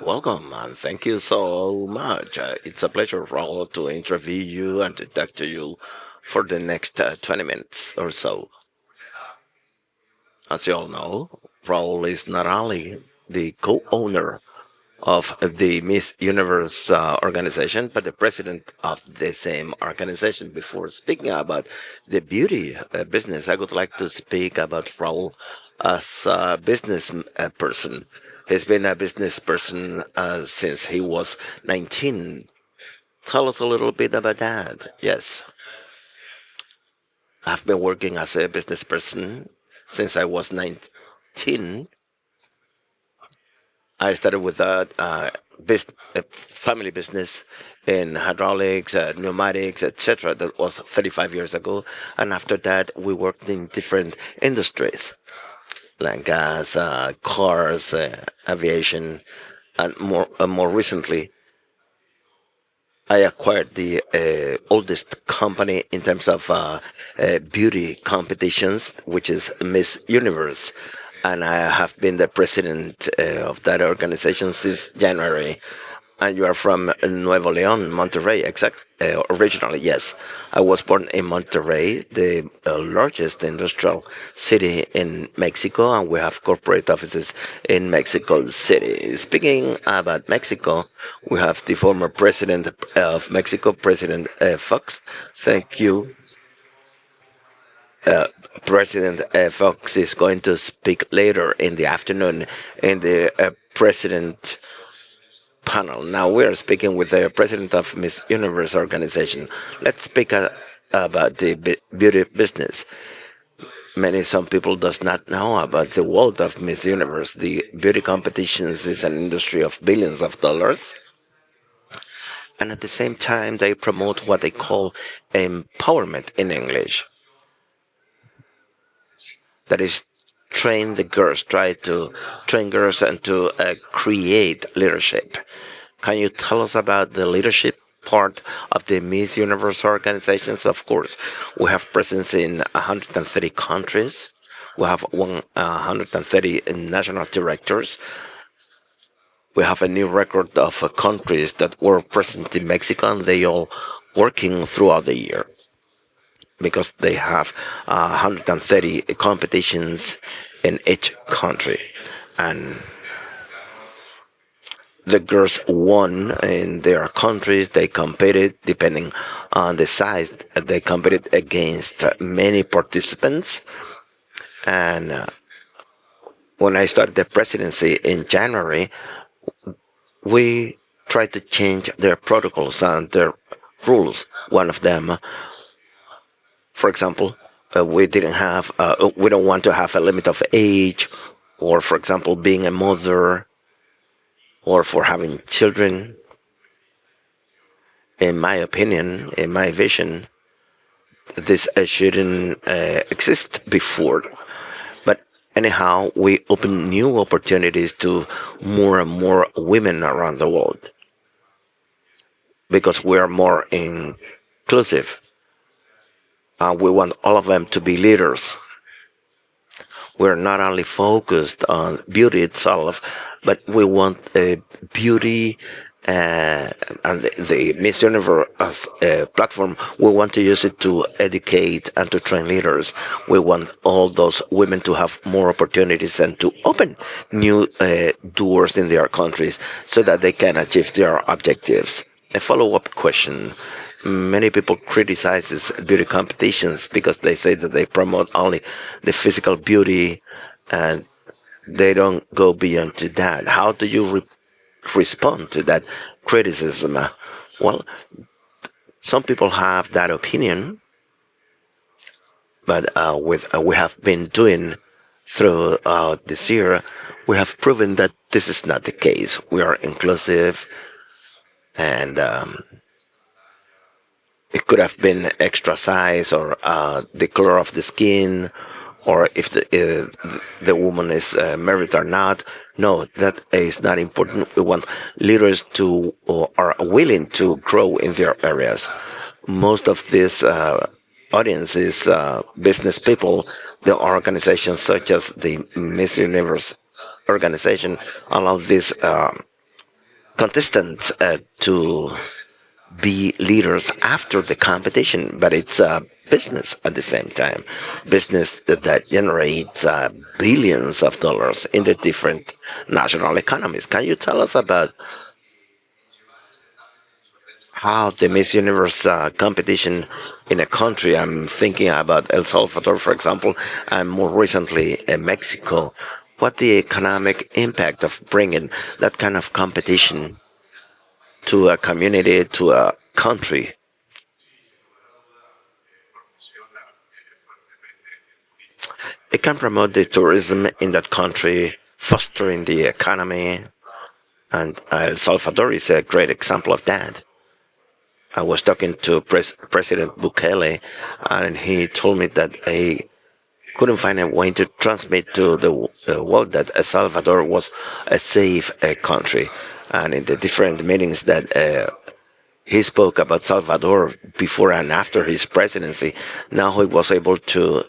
Welcome, and thank you so much. It's a pleasure, Raúl, to interview you and to talk to you for the next 20 minutes or so. As you all know, Raúl is not only the co-owner of the Miss Universe organization, but the president of the same organization. Before speaking about the beauty business, I would like to speak about Raul as a business person. He's been a business person since he was 19. Tell us a little bit about that. Yes, I've been working as a business person since I was 19. I started with a family business in hydraulics, pneumatics, etc. That was 35 years ago. And after that, we worked in different industries like gas, cars, aviation, and more recently, I acquired the oldest company in terms of beauty competitions, which is Miss Universe. And I have been the president of that organization since January. And you are from Nuevo León, Monterrey, originally, yes. I was born in Monterrey, the largest industrial city in Mexico, and we have corporate offices in Mexico City. Speaking about Mexico, we have the former president of Mexico, President Fox. Thank you. Uh, President Fox is going to speak later in the afternoon in the president panel. Now we are speaking with the president of Miss Universe organization. Let's speak about the beauty business. Some people does not know about the world of Miss Universe. The beauty competitions is an industry of billions of dollars, and at the same time they promote what they call empowerment in English. That is, try to train girls and to create leadership. Can you tell us about the leadership part of the Miss Universe organizations? Of course, we have presence in 130 countries. We have 130 national directors. We have a new record of countries that were present in Mexico, and they all working throughout the year because they have 130 competitions in each country. And the girls won in their countries. They competed depending on the size. They competed against many participants. And when I started the presidency in January, we tried to change their protocols and their rules. One of them, for example, we don't want to have a limit of age, or for example, being a mother, or for having children. In my opinion, in my vision, this shouldn't exist before. But anyhow, we open new opportunities to more and more women around the world because we are more inclusive. We want all of them to be leaders. We're not only focused on beauty itself, but we want beauty and the Miss Universe platform. We want to use it to educate and to train leaders. We want all those women to have more opportunities and to open new doors in their countries so that they can achieve their objectives. A follow-up question. Many people criticizes beauty competitions because they say that they promote only the physical beauty and they don't go beyond to that. How do you respond to that criticism? Well, some people have that opinion, but with we have been doing throughout this year, we have proven that this is not the case. We are inclusive, and it could have been extra size or the color of the skin or if the woman is married or not. No, that is not important. We want leaders to or are willing to grow in their areas. Most of this audience is business people. The organizations such as the Miss Universe organization allow these contestants to be leaders after the competition, but it's a business at the same time. Business that generates billions of dollars in the different national economies. Can you tell us about how the Miss Universe competition in a country? I'm thinking about El Salvador, for example, and more recently Mexico. What the economic impact of bringing that kind of competition to a community, to a country? It can promote the tourism in that country, fostering the economy, and El Salvador is a great example of that. I was talking to President Bukele, and he told me that he couldn't find a way to transmit to the world that El Salvador was a safe country. And in the different meetings that he spoke about Salvador before and after his presidency, now he was able to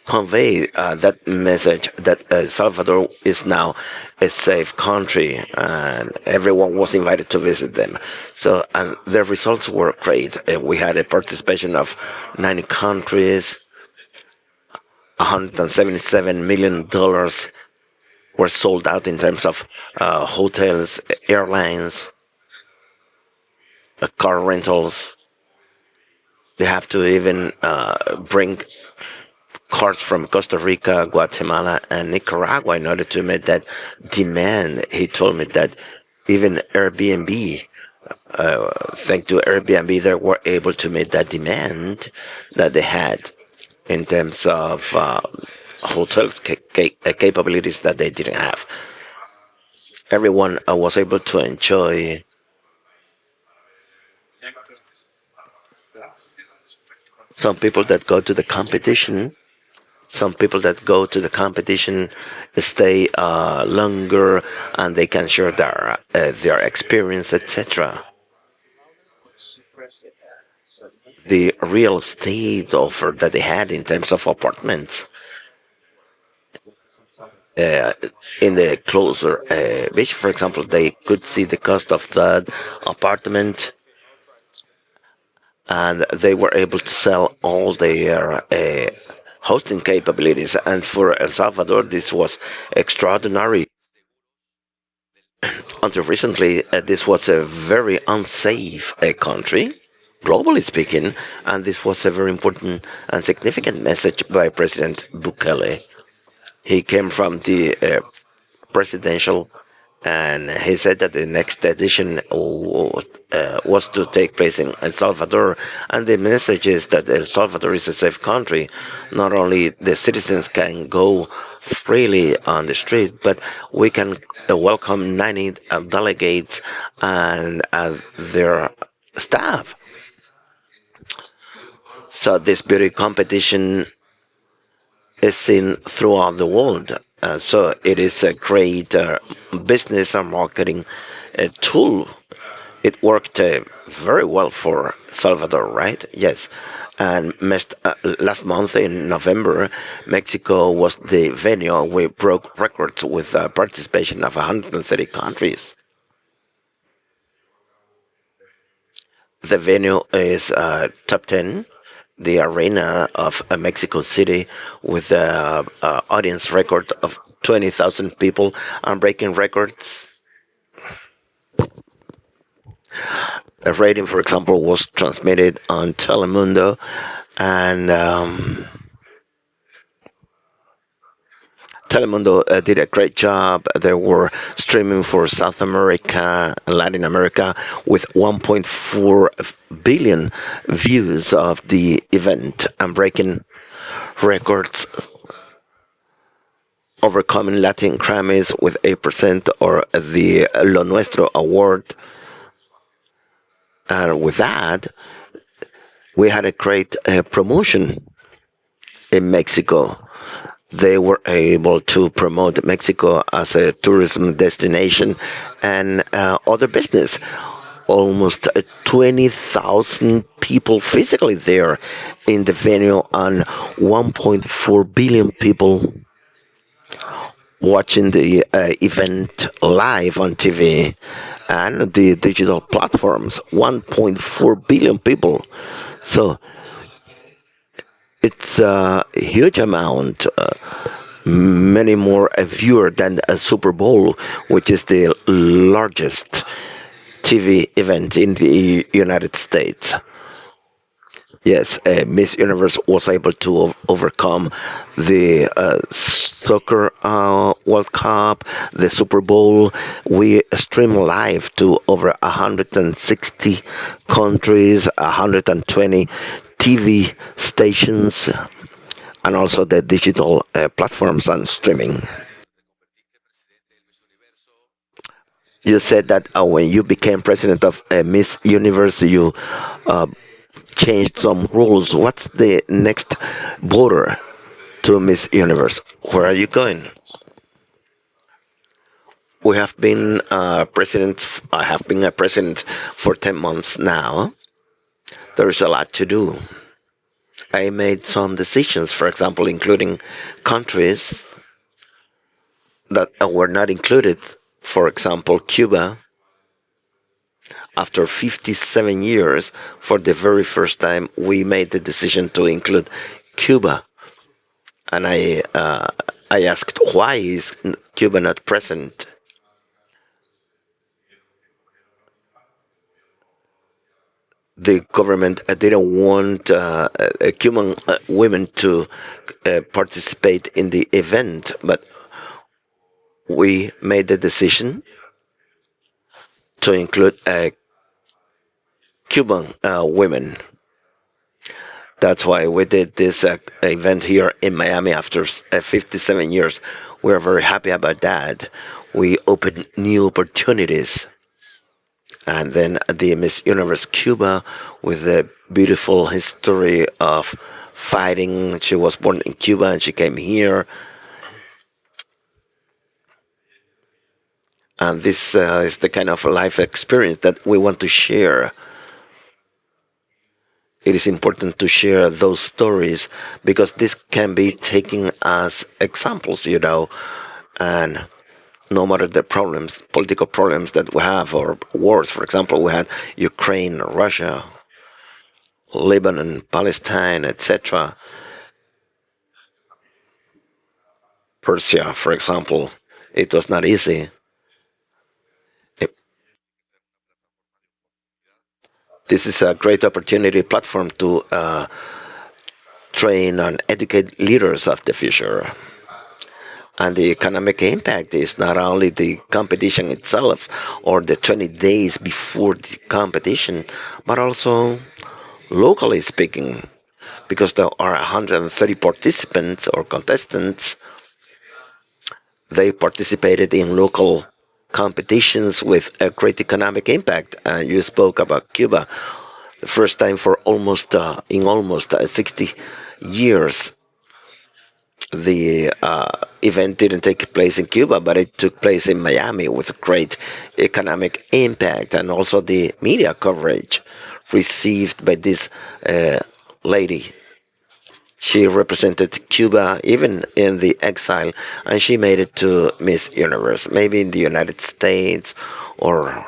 convey that message that El Salvador is now a safe country and everyone was invited to visit them. So, and the results were great. We had a participation of 90 countries, $177 million were sold out in terms of hotels, airlines, car rentals. They have to even bring cars from Costa Rica, Guatemala, and Nicaragua in order to meet that demand. He told me that even Airbnb, thanks to Airbnb, they were able to meet that demand that they had in terms of hotels capabilities that they didn't have. Everyone was able to enjoy. Some people that go to the competition some people that go to the competition stay longer and they can share their experience, etc. The real estate offer that they had in terms of apartments uh, in the closer beach, for example, they could see the cost of that apartment and they were able to sell all their hosting capabilities. And for El Salvador, this was extraordinary. Until recently, this was a very unsafe country, globally speaking, and this was a very important and significant message by President Bukele. He came from the presidential, and he said that the next edition was to take place in El Salvador. And the message is that El Salvador is a safe country. Not only the citizens can go freely on the street, but we can welcome 90 delegates and their staff. So this beauty competition is seen throughout the world. So it is a great business and marketing tool. It worked very well for Salvador, right? Yes. And last month in November, Mexico was the venue. We broke records with participation of 130 countries. The venue is top 10, the arena of Mexico City, with an audience record of 20,000 people and breaking records. A rating, for example, was transmitted on Telemundo, and Telemundo did a great job. They were streaming for South America and Latin America with 1.4 billion views of the event and breaking records, overcoming Latin Grammys with 8% or the Lo Nuestro award. And with that, we had a great promotion in Mexico. They were able to promote Mexico as a tourism destination and other business. Almost 20,000 people physically there in the venue, and 1.4 billion people watching the event live on TV and the digital platforms. 1.4 billion people. So it's a huge amount. Many more a viewer than a Super Bowl, which is the largest TV event in the United States. Yes, Miss Universe was able to overcome the soccer World Cup, the Super Bowl. We stream live to over 160 countries, 120 TV stations, and also the digital platforms and streaming. You said that when you became president of Miss Universe, you uh, changed some rules. What's the next border to Miss Universe? Where are you going? We have been president. I have been a president for 10 months now. There's a lot to do. I made some decisions, for example, including countries that were not included. For example, Cuba. After 57 years, for the very first time, we made the decision to include Cuba. And I asked, why is Cuba not present? The government didn't want Cuban women to participate in the event, but we made the decision to include Cuban women. That's why we did this event here in Miami after 57 years. We're very happy about that. We opened new opportunities. And then the Miss Universe Cuba with a beautiful history of fighting. She was born in Cuba and she came here. And this is the kind of life experience that we want to share. It is important to share those stories because this can be taken as examples, and no matter the problems, political problems that we have, or wars, for example, we had Ukraine, Russia, Lebanon, Palestine, etc., Persia, for example, it was not easy. It- this is a great opportunity platform to train and educate leaders of the future. And the economic impact is not only the competition itself or the 20 days before the competition, but also locally speaking, because there are 130 participants or contestants. They participated in local competitions with a great economic impact. You spoke about Cuba, the first time for almost 60 years. The event didn't take place in Cuba, but it took place in Miami with great economic impact, and also the media coverage received by this lady. She represented Cuba even in the exile, and she made it to Miss Universe. Maybe in the United States or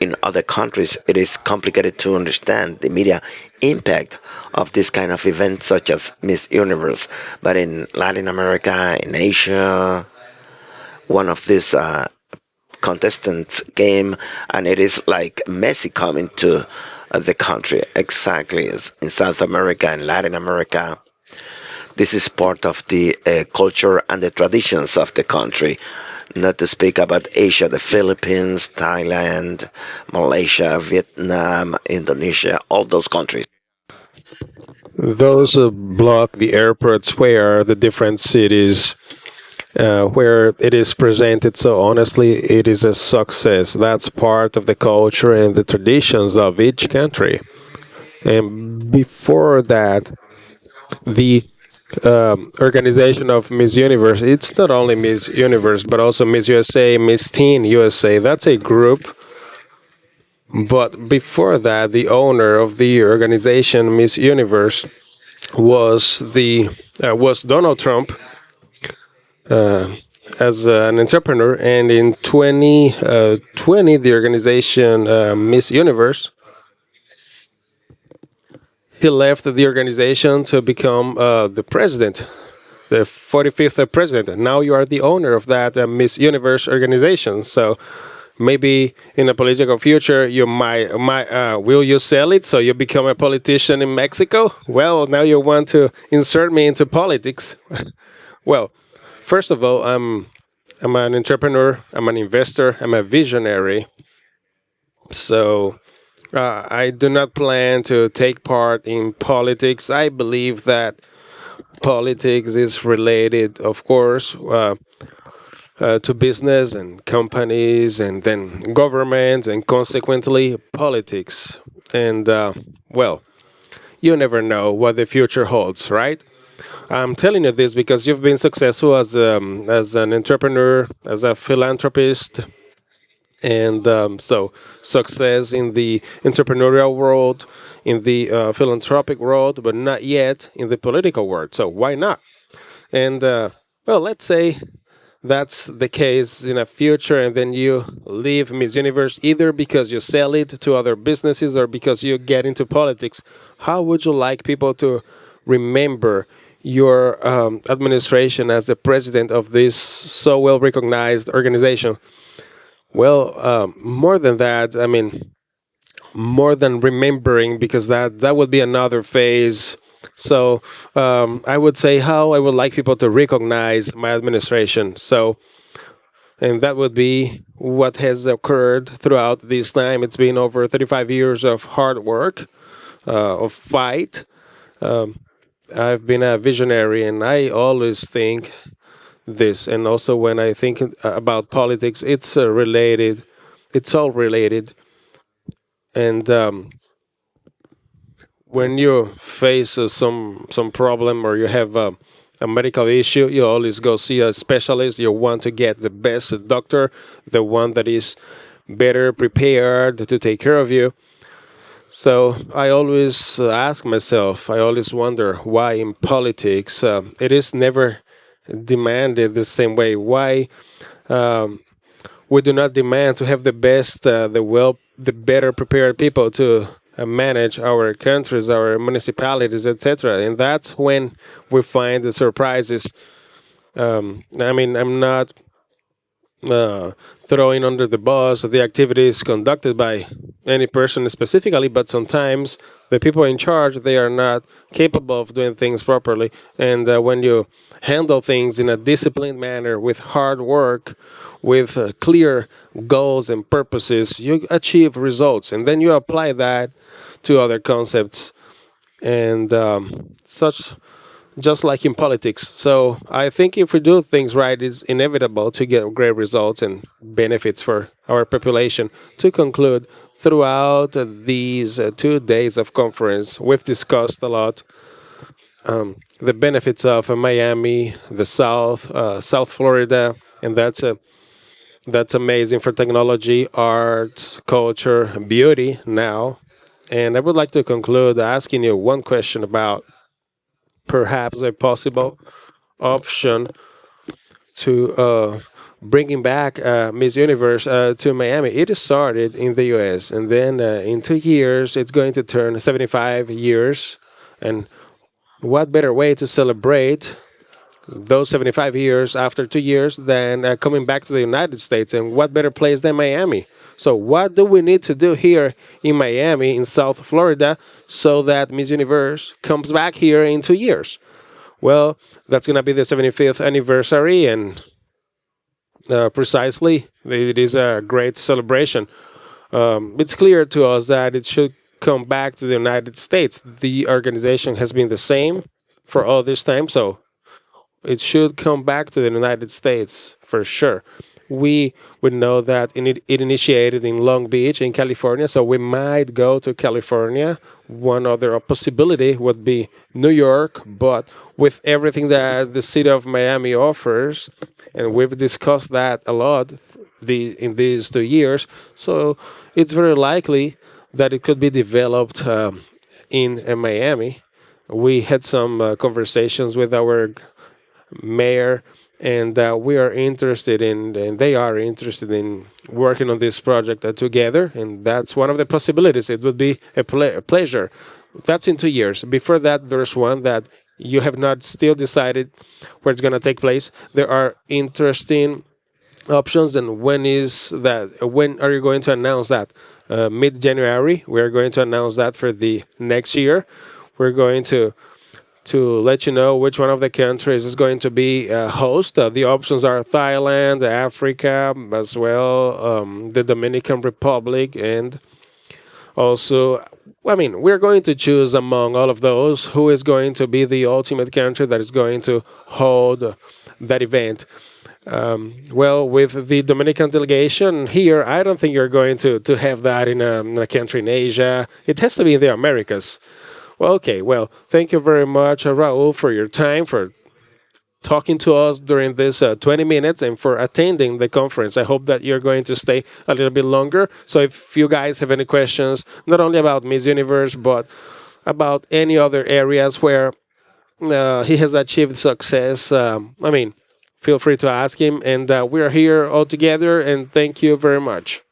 in other countries, it is complicated to understand the media impact of this kind of event, such as Miss Universe. But in Latin America, in Asia, one of these contestants came, and it is like Messi coming to the country, exactly as in South America and Latin America. This is part of the culture and the traditions of the country. Not to speak about Asia, the Philippines, Thailand, Malaysia, Vietnam, Indonesia, all those countries. Those block the airports where the different cities where it is presented so honestly, it is a success. That's part of the culture and the traditions of each country. And before that, The organization of Miss Universe, it's not only Miss Universe, but also Miss USA, Miss Teen USA. That's a group. But before that, the owner of the organization, Miss Universe, was Donald Trump as an entrepreneur, and in 2020, the organization Miss Universe, he left the organization to become the president, the 45th president. Now you are the owner of that Miss Universe organization. So maybe in a political future you might will you sell it so you become a politician in Mexico? Well, now you want to insert me into politics. Well, first of all, I'm an entrepreneur, I'm an investor, I'm a visionary. So I do not plan to take part in politics. I believe that politics is related, of course, to business and companies and then governments and consequently politics. And well, you never know what the future holds, right? I'm telling you this because you've been successful as an entrepreneur, as a philanthropist, and so success in the entrepreneurial world, in the philanthropic world, but not yet in the political world. So why not? And well, let's say that's the case in a future, and then you leave Miss Universe either because you sell it to other businesses or because you get into politics. How would you like people to remember your administration as the president of this so well recognized organization? Well, more than that, I mean, more than remembering, because that would be another phase. So I would say how I would like people to recognize my administration. So, and that would be what has occurred throughout this time. It's been over 35 years of hard work, of fight. Um, I've been a visionary, and I always think this. And also, when I think about politics, it's related. It's all related. And when you face some problem or you have a medical issue, you always go see a specialist. You want to get the best doctor, the one that is better prepared to take care of you. So I always ask myself, I always wonder why in politics it is never demanded the same way. Why um, we do not demand to have the best, the better prepared people to manage our countries, our municipalities, etc. And that's when we find the surprises. I mean, I'm not uh, throwing under the bus the activities conducted by any person specifically, but sometimes the people in charge, they are not capable of doing things properly. And when you handle things in a disciplined manner with hard work, with clear goals and purposes, you achieve results, and then you apply that to other concepts and such, just like in politics. So I think if we do things right, it's inevitable to get great results and benefits for our population. To conclude, throughout these 2 days of conference, we've discussed a lot the benefits of Miami, the South, South Florida, and that's amazing for technology, arts, culture, beauty now. And I would like to conclude asking you one question about perhaps a possible option to bringing back Miss Universe to Miami. It started in the U.S. and then in 2 years it's going to turn 75 years. And what better way to celebrate those 75 years after 2 years than coming back to the United States? And what better place than Miami? So, what do we need to do here in Miami, in South Florida, so that Miss Universe comes back here in 2 years? Well, that's going to be the 75th anniversary, and precisely, it is a great celebration. It's clear to us that it should come back to the United States. The organization has been the same for all this time, so it should come back to the United States for sure. we know that it initiated in Long Beach in California, so we might go to California. One other possibility would be New York, but with everything that the city of Miami offers, and we've discussed that a lot in these 2 years, so it's very likely that it could be developed in Miami. We had some conversations with our mayor, and we are interested in, and they are interested in working on this project together. And that's one of the possibilities. It would be a pleasure. That's in 2 years. Before that, there's one that you have not still decided where it's going to take place. There are interesting options. And when is that? When are you going to announce that? Mid-January. We are going to announce that for the next year. We're going to let you know which one of the countries is going to be host. The options are Thailand, Africa, as well, the Dominican Republic, and also, I mean, we're going to choose among all of those who is going to be the ultimate country that is going to hold that event. Well, with the Dominican delegation here, I don't think you're going to have that in a country in Asia. It has to be in the Americas. Well, okay. Well, thank you very much, Raul, for your time, for talking to us during this 20 minutes, and for attending the conference. I hope that you're going to stay a little bit longer. So if you guys have any questions, not only about Miss Universe, but about any other areas where he has achieved success, I mean, feel free to ask him. And we are here all together, and thank you very much.